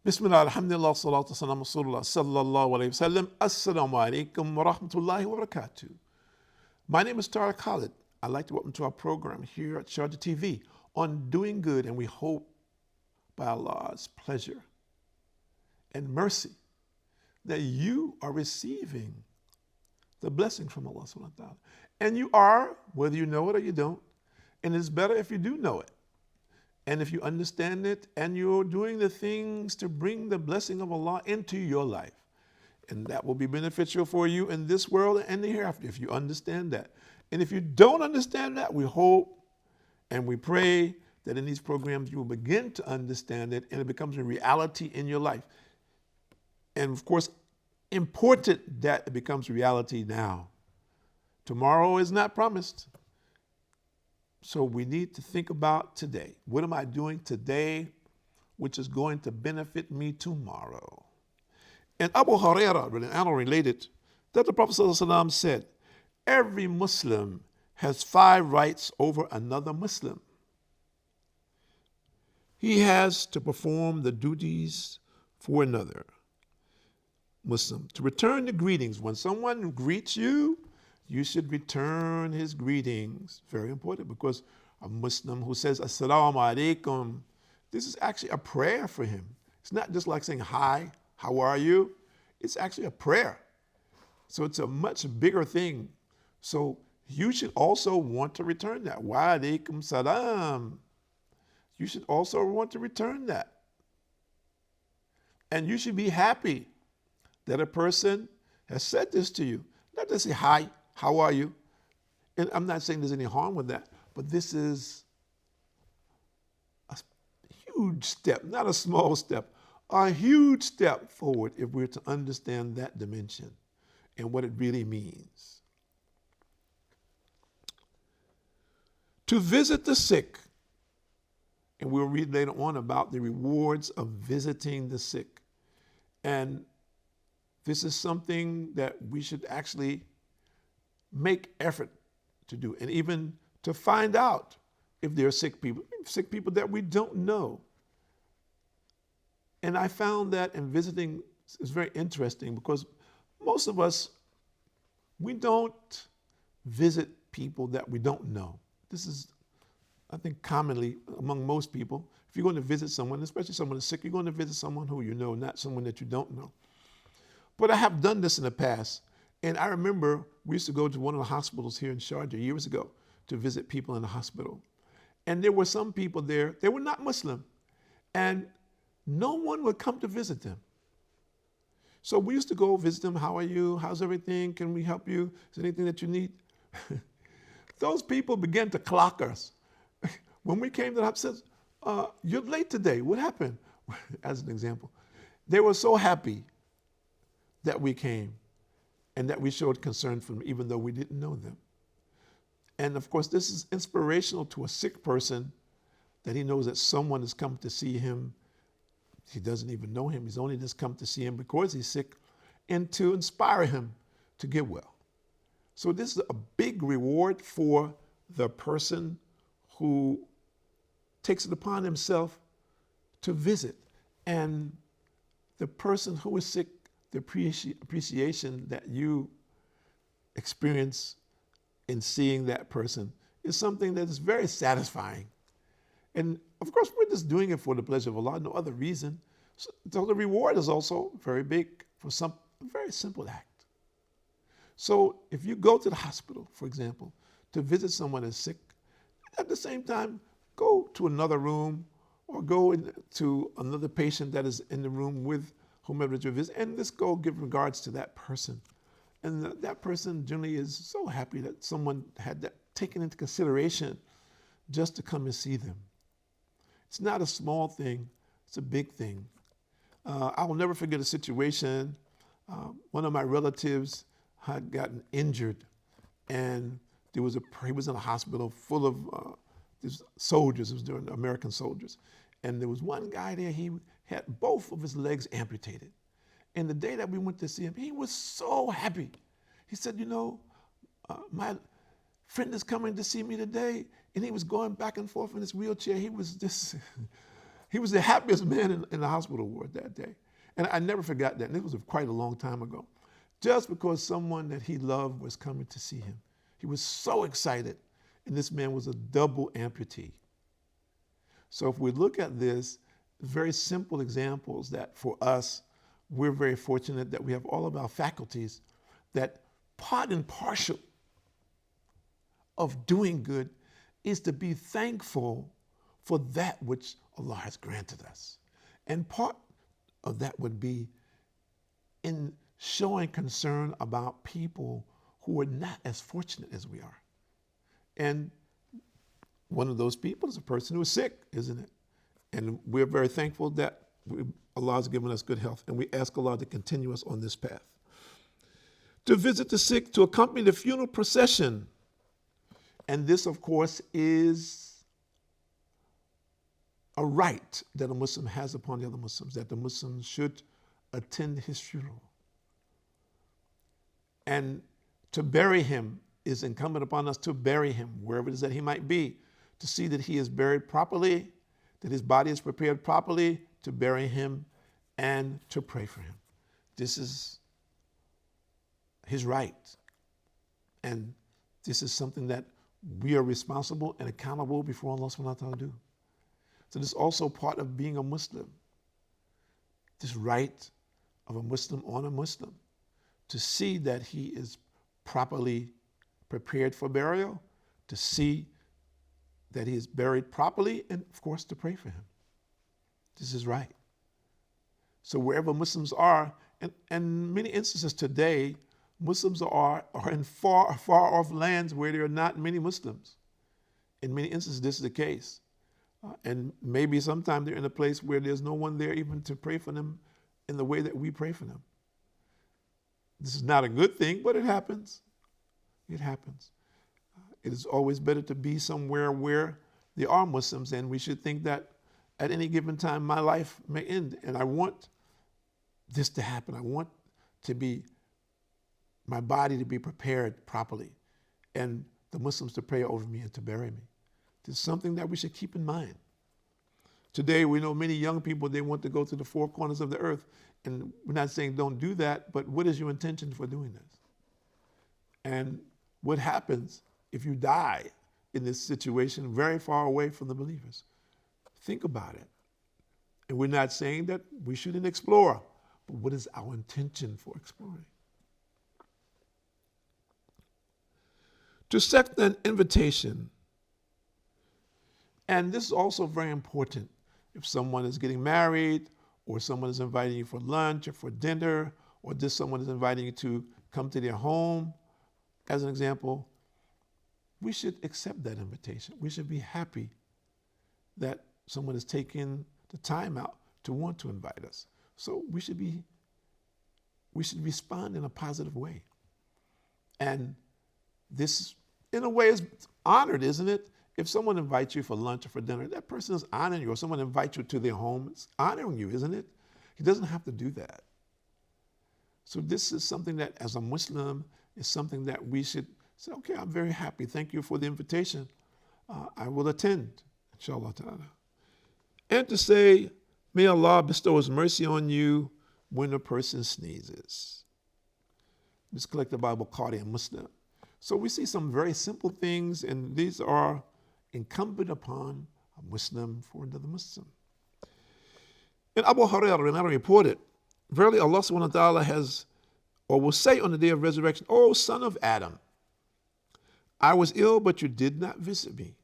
Bismillah, alhamdulillah, salatu salam, rasulullah, sallallahu alayhi wasallam. Assalamu alaikum wa rahmatullahi wa barakatuh. My name is Tara Khalid. I'd like to welcome to our program here at Sharjah TV on doing good, and we hope by Allah's pleasure and mercy that you are receiving the blessing from Allah subhanahu wa ta'ala. And you are, whether you know it or you don't, and it's better if you do know it. And if you understand it and you're doing the things to bring the blessing of Allah into your life, and that will be beneficial for you in this world and the hereafter if you understand that. And if you don't understand that, we hope and we pray that in these programs you will begin to understand it and it becomes a reality in your life. And of course, important that it becomes reality now. Tomorrow is not promised. So we need to think about today. What am I doing today which is going to benefit me tomorrow? And Abu Hurairah related that the Prophet ﷺ said, every Muslim has 5 rights over another Muslim. He has to perform the duties for another Muslim, to return the greetings. When someone greets you, you should return his greetings. Very important, because a Muslim who says Assalamu alaikum, this is actually a prayer for him. It's not just like saying hi, how are you? It's actually a prayer. So it's a much bigger thing. So you should also want to return that. Wa alaikum salam. You should also want to return that. And you should be happy that a person has said this to you. Not just say hi, how are you? And I'm not saying there's any harm with that, but this is a huge step, not a small step, a huge step forward if we're to understand that dimension and what it really means. To visit the sick, and we'll read later on about the rewards of visiting the sick. And this is something that we should actually make effort to do, and even to find out if there are sick people that we don't know. And I found that in visiting is very interesting because most of us, we don't visit people that we don't know. This is, I think, commonly among most people. If you're going to visit someone, especially someone who's sick, you're going to visit someone who you know, not someone that you don't know. But I have done this in the past. And I remember we used to go to one of the hospitals here in Sharjah years ago to visit people in the hospital. And there were some people there, they were not Muslim. And no one would come to visit them. So we used to go visit them. How are you? How's everything? Can we help you? Is there anything that you need? Those people began to clock us. When we came to the hospital, you're late today. What happened? As an example. They were so happy that we came and that we showed concern for them, even though we didn't know them. And of course, this is inspirational to a sick person, that he knows that someone has come to see him. He doesn't even know him. He's only just come to see him because he's sick, and to inspire him to get well. So this is a big reward for the person who takes it upon himself to visit. And the person who is sick, the appreciation that you experience in seeing that person is something that is very satisfying. And of course, we're just doing it for the pleasure of Allah, no other reason. So the reward is also very big for some very simple act. So if you go to the hospital, for example, to visit someone who's sick, at the same time, go to another room or go to another patient that is in the room with whomever you visit, and just go give regards to that person. And that person generally is so happy that someone had that taken into consideration just to come and see them. It's not a small thing, it's a big thing. I will never forget a situation. One of my relatives had gotten injured, and he was in a hospital full of these soldiers. It was during American soldiers. And there was one guy there, he had both of his legs amputated. And the day that we went to see him, he was so happy. He said, my friend is coming to see me today. And he was going back and forth in his wheelchair. He was just He was the happiest man in the hospital ward that day. And I never forgot that. And it was quite a long time ago. Just because someone that he loved was coming to see him. He was so excited. And this man was a double amputee. So if we look at this, very simple examples that for us, we're very fortunate that we have all of our faculties, that part and parcel of doing good is to be thankful for that which Allah has granted us. And part of that would be in showing concern about people who are not as fortunate as we are. And one of those people is a person who is sick, isn't it? And we're very thankful that Allah has given us good health, and we ask Allah to continue us on this path. To visit the sick, to accompany the funeral procession. And this, of course, is a right that a Muslim has upon the other Muslims, that the Muslims should attend his funeral. And to bury him is incumbent upon us to bury him, wherever it is that he might be, to see that he is buried properly, that his body is prepared properly, to bury him, and to pray for him. This is his right. And this is something that we are responsible and accountable before Allah subhanahu wa ta'ala do. So this is also part of being a Muslim. This right of a Muslim on a Muslim, to see that he is properly prepared for burial, to see that he is buried properly, and of course to pray for him. This is right. So wherever Muslims are, and in many instances today, Muslims are in far off lands where there are not many Muslims. In many instances, this is the case. And maybe sometime they're in a place where there's no one there even to pray for them in the way that we pray for them. This is not a good thing, but it happens. It happens. It is always better to be somewhere where there are Muslims, and we should think that at any given time my life may end, and I want this to happen. I want my body to be prepared properly, and the Muslims to pray over me and to bury me. This is something that we should keep in mind. Today, we know many young people, they want to go to the four corners of the earth, and we're not saying don't do that, but what is your intention for doing this? And what happens if you die in this situation very far away from the believers? Think about it. And we're not saying that we shouldn't explore, but what is our intention for exploring? To accept an invitation. And this is also very important. If someone is getting married, or someone is inviting you for lunch or for dinner, or just someone is inviting you to come to their home, as an example, we should accept that invitation. We should be happy that someone is taking the time out to want to invite us. So we should respond in a positive way. And this, in a way, is honored, isn't it? If someone invites you for lunch or for dinner, that person is honoring you. Or someone invites you to their home, it's honoring you, isn't it? He doesn't have to do that. So this is something that, as a Muslim, is something that we should say, okay, I'm very happy. Thank you for the invitation. I will attend, inshallah ta'ala. And to say, may Allah bestow His mercy on you when a person sneezes. This is collected by Bukhari and Muslim. So we see some very simple things, and these are incumbent upon a Muslim for another Muslim. And Abu Hurairah reported, verily Allah subhanahu wa ta'ala has, or will say on the day of resurrection, O son of Adam, I was ill, but you did not visit me.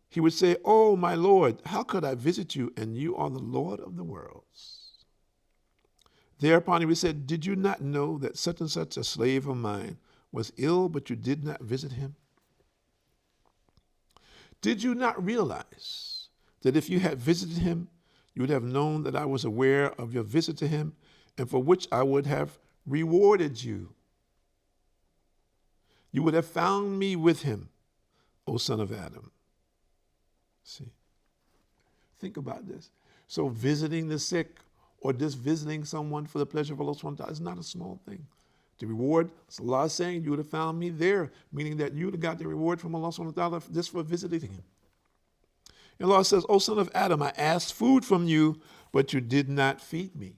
He would say, oh, my Lord, how could I visit you, and you are the Lord of the worlds? Thereupon he would say, did you not know that such and such a slave of mine was ill, but you did not visit him? Did you not realize that if you had visited him, you would have known that I was aware of your visit to him, and for which I would have rewarded you? You would have found me with him, O son of Adam. See, think about this. So visiting the sick, or just visiting someone for the pleasure of Allah subhanahu wa ta'ala, is not a small thing. The reward, so Allah is saying, you would have found me there, meaning that you would have got the reward from Allah subhanahu wa ta'ala just for visiting him. And the Lord says, O son of Adam, I asked food from you, but you did not feed me.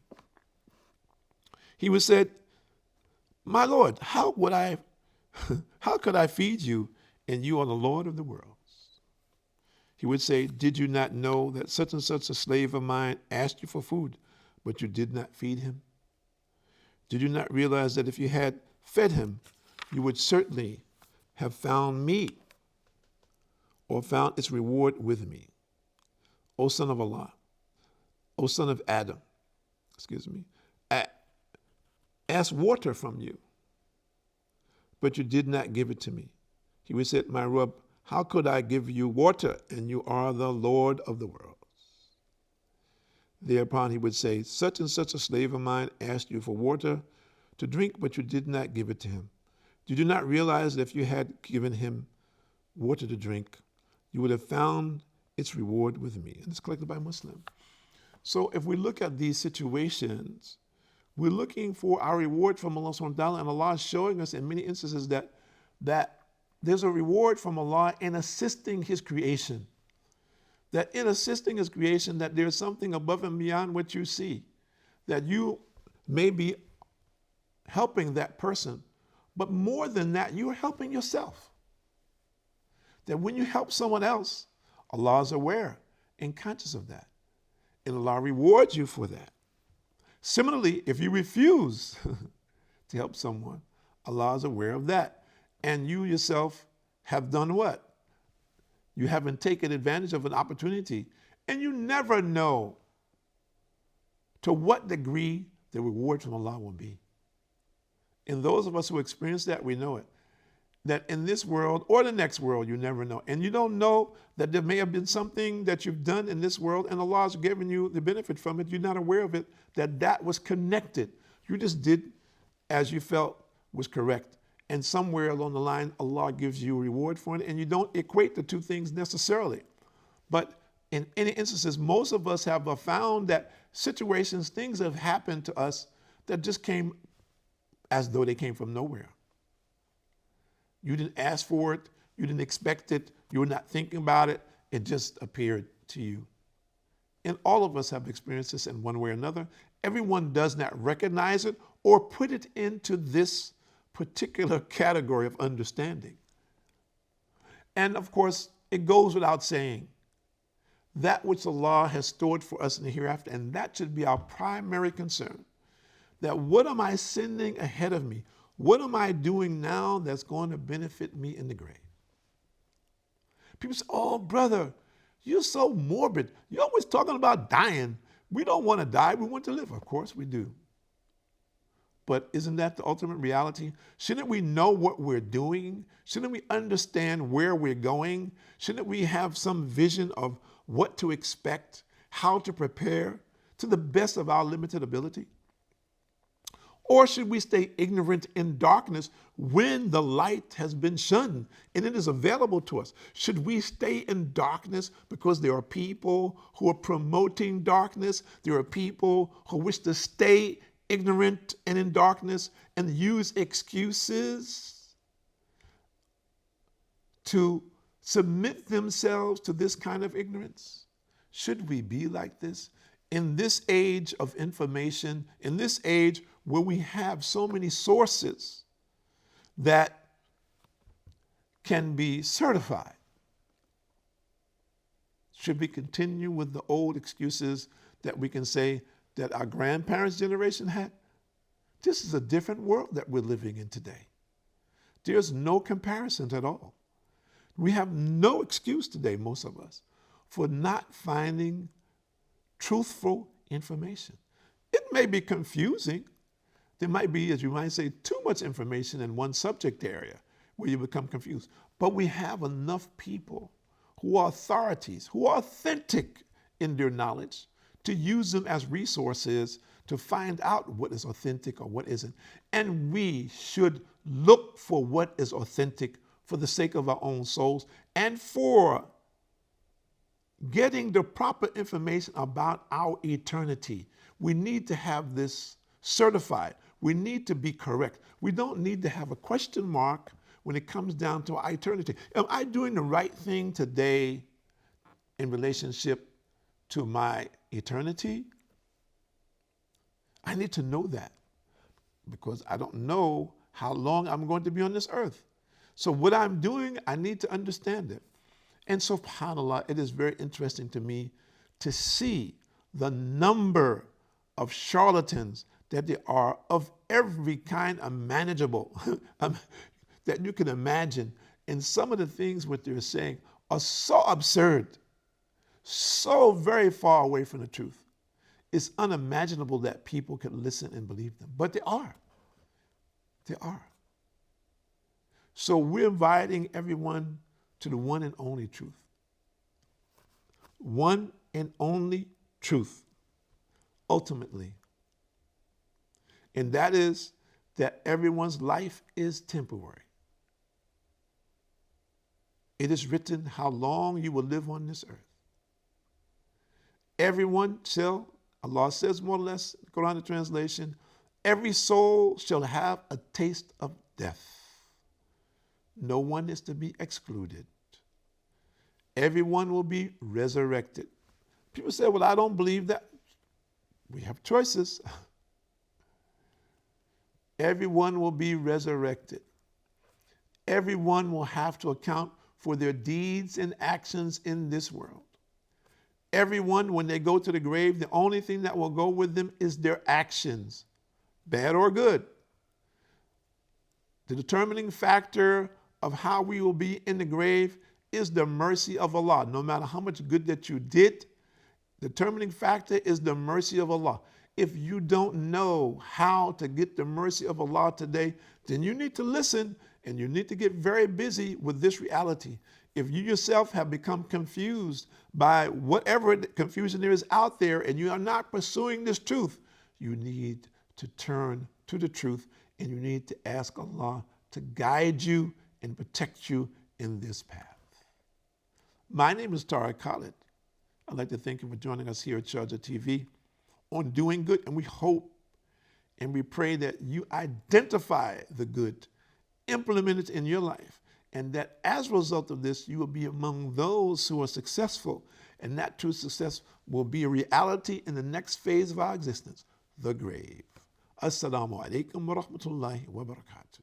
He would say, my Lord, how could I feed you, and you are the Lord of the world? He would say, did you not know that such and such a slave of mine asked you for food, but you did not feed him? Did you not realize that if you had fed him, you would certainly have found me or found its reward with me? O son of Allah, O son of Adam, I asked water from you, but you did not give it to me. He would say, my Rabb, how could I give you water, and you are the Lord of the world? Thereupon he would say, such and such a slave of mine asked you for water to drink, but you did not give it to him. Did you not realize that if you had given him water to drink, you would have found its reward with me? And it's collected by Muslim. So if we look at these situations, we're looking for our reward from Allah subhanahu wa ta'ala, and Allah is showing us in many instances that there's a reward from Allah in assisting His creation. That in assisting His creation, that there's something above and beyond what you see. That you may be helping that person, but more than that, you are helping yourself. That when you help someone else, Allah is aware and conscious of that. And Allah rewards you for that. Similarly, if you refuse to help someone, Allah is aware of that. And you yourself have done what? You haven't taken advantage of an opportunity. And you never know to what degree the reward from Allah will be. And those of us who experience that, we know it. That in this world or the next world, you never know. And you don't know that there may have been something that you've done in this world and Allah has given you the benefit from it. You're not aware of it, that was connected. You just did as you felt was correct. And somewhere along the line, Allah gives you a reward for it, and you don't equate the two things necessarily. But in any instances, most of us have found that situations, things have happened to us that just came as though they came from nowhere. You didn't ask for it, you didn't expect it, you were not thinking about it, it just appeared to you. And all of us have experienced this in one way or another. Everyone does not recognize it or put it into this particular category of understanding. And of course, it goes without saying, that which Allah has stored for us in the hereafter, and that should be our primary concern. That what am I sending ahead of me? What am I doing now that's going to benefit me in the grave? People say, oh, brother, you're so morbid. You're always talking about dying. We don't want to die. We want to live. Of course we do. But isn't that the ultimate reality? Shouldn't we know what we're doing? Shouldn't we understand where we're going? Shouldn't we have some vision of what to expect, how to prepare to the best of our limited ability? Or should we stay ignorant in darkness when the light has been shunned and it is available to us? Should we stay in darkness because there are people who are promoting darkness? There are people who wish to stay ignorant and in darkness and use excuses to submit themselves to this kind of ignorance? Should we be like this? In this age of information, in this age where we have so many sources that can be certified, should we continue with the old excuses that we can say that our grandparents' generation had? This is a different world that we're living in today. There's no comparison at all. We have no excuse today, most of us, for not finding truthful information. It may be confusing. There might be, as you might say, too much information in one subject area where you become confused. But we have enough people who are authorities, who are authentic in their knowledge, to use them as resources to find out what is authentic or what isn't. And we should look for what is authentic for the sake of our own souls and for getting the proper information about our eternity. We need to have this certified. We need to be correct. We don't need to have a question mark when it comes down to our eternity. Am I doing the right thing today in relationship to my eternity? I need to know that because I don't know how long I'm going to be on this earth. So what I'm doing, I need to understand it. And so, subhanAllah, it is very interesting to me to see the number of charlatans that there are of every kind unmanageable that you can imagine. And some of the things what they're saying are so absurd, so very far away from the truth. It's unimaginable that people can listen and believe them, but they are. They are. So we're inviting everyone to the one and only truth. One and only truth, ultimately. And that is that everyone's life is temporary. It is written how long you will live on this earth. Everyone shall, Allah says more or less, Quran the translation, every soul shall have a taste of death. No one is to be excluded. Everyone will be resurrected. People say, well, I don't believe that. We have choices. Everyone will be resurrected. Everyone will have to account for their deeds and actions in this world. Everyone, when they go to the grave, the only thing that will go with them is their actions, bad or good. The determining factor of how we will be in the grave is the mercy of Allah. No matter how much good that you did, the determining factor is the mercy of Allah. If you don't know how to get the mercy of Allah today, then you need to listen and you need to get very busy with this reality. If you yourself have become confused by whatever confusion there is out there and you are not pursuing this truth, you need to turn to the truth and you need to ask Allah to guide you and protect you in this path. My name is Tariq Khalid. I'd like to thank you for joining us here at Sharjah TV on Doing Good, and we hope and we pray that you identify the good, implement it in your life, and that as a result of this, you will be among those who are successful, and that true success will be a reality in the next phase of our existence, the grave. Assalamu alaikum wa rahmatullahi wa barakatuh.